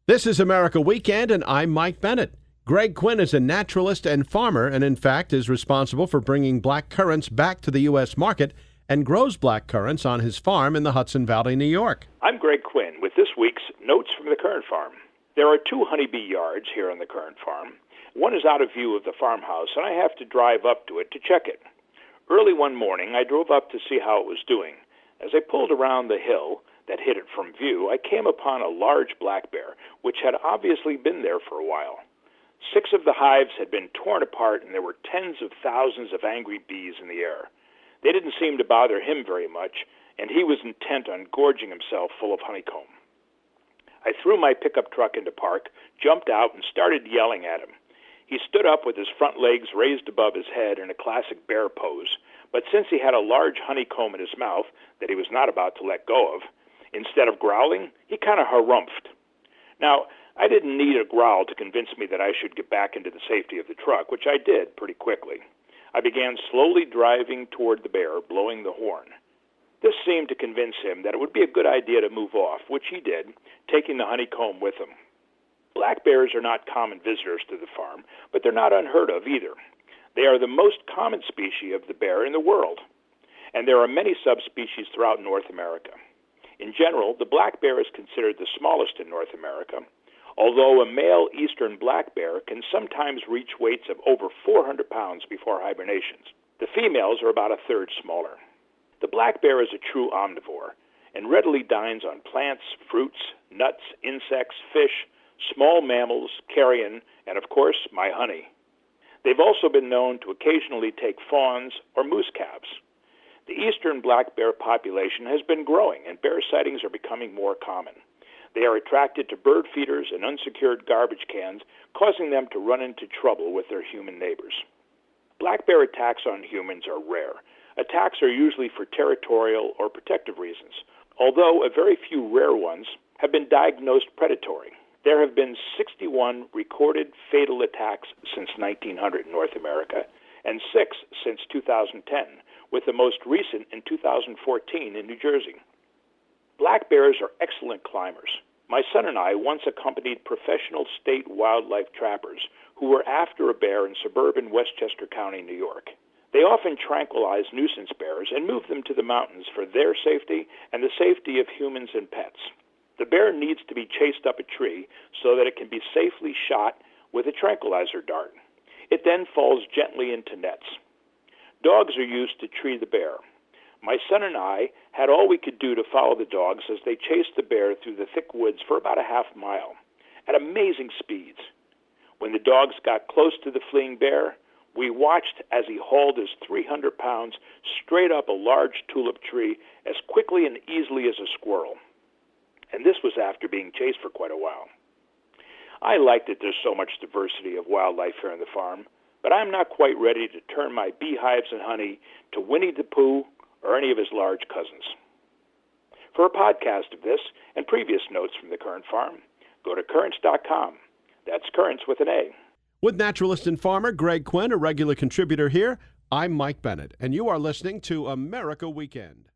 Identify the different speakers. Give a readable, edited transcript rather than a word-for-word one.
Speaker 1: This is America Weekend, and I'm Mike Bennett. Greg Quinn is a naturalist and farmer, and in fact is responsible for bringing black currants back to the U.S. market and grows black currants on his farm in the Hudson Valley, New York.
Speaker 2: I'm Greg Quinn with this week's Notes from the Currant Farm. There are 2 honeybee yards here on the Currant Farm. One is out of view of the farmhouse, and I have to drive up to it to check it. Early one morning, I drove up to see how it was doing. As I pulled around the hill that hid it from view, I came upon a large black bear, which had obviously been there for a while. 6 of the hives had been torn apart, and there were tens of thousands of angry bees in the air. They didn't seem to bother him very much, and he was intent on gorging himself full of honeycomb. I threw my pickup truck into park, jumped out, and started yelling at him. He stood up with his front legs raised above his head in a classic bear pose, but since he had a large honeycomb in his mouth that he was not about to let go of, instead of growling, he kind of harumphed. Now, I didn't need a growl to convince me that I should get back into the safety of the truck, which I did pretty quickly. I began slowly driving toward the bear, blowing the horn. This seemed to convince him that it would be a good idea to move off, which he did, taking the honeycomb with him. Black bears are not common visitors to the farm, but they're not unheard of either. They are the most common species of the bear in the world, and there are many subspecies throughout North America. In general, the black bear is considered the smallest in North America, although a male eastern black bear can sometimes reach weights of over 400 pounds before hibernations. The females are about a third smaller. The black bear is a true omnivore and readily dines on plants, fruits, nuts, insects, fish, small mammals, carrion, and of course, my honey. They've also been known to occasionally take fawns or moose calves. The eastern black bear population has been growing, and bear sightings are becoming more common. They are attracted to bird feeders and unsecured garbage cans, causing them to run into trouble with their human neighbors. Black bear attacks on humans are rare. Attacks are usually for territorial or protective reasons, although a very few rare ones have been diagnosed predatory. There have been 61 recorded fatal attacks since 1900 in North America, and 6 since 2010, with the most recent in 2014 in New Jersey. Black bears are excellent climbers. My son and I once accompanied professional state wildlife trappers who were after a bear in suburban Westchester County, New York. They often tranquilize nuisance bears and move them to the mountains for their safety and the safety of humans and pets. The bear needs to be chased up a tree so that it can be safely shot with a tranquilizer dart. It then falls gently into nets. Dogs are used to tree the bear. My son and I had all we could do to follow the dogs as they chased the bear through the thick woods for about a half mile at amazing speeds. When the dogs got close to the fleeing bear, we watched as he hauled his 300 pounds straight up a large tulip tree as quickly and easily as a squirrel. And this was after being chased for quite a while. I like that there's so much diversity of wildlife here on the farm, but I'm not quite ready to turn my beehives and honey to Winnie the Pooh or any of his large cousins. For a podcast of this and previous notes from the Currant Farm, go to currants.com. That's Currants with an A.
Speaker 1: With naturalist and farmer Greg Quinn, a regular contributor here, I'm Mike Bennett, and you are listening to America Weekend.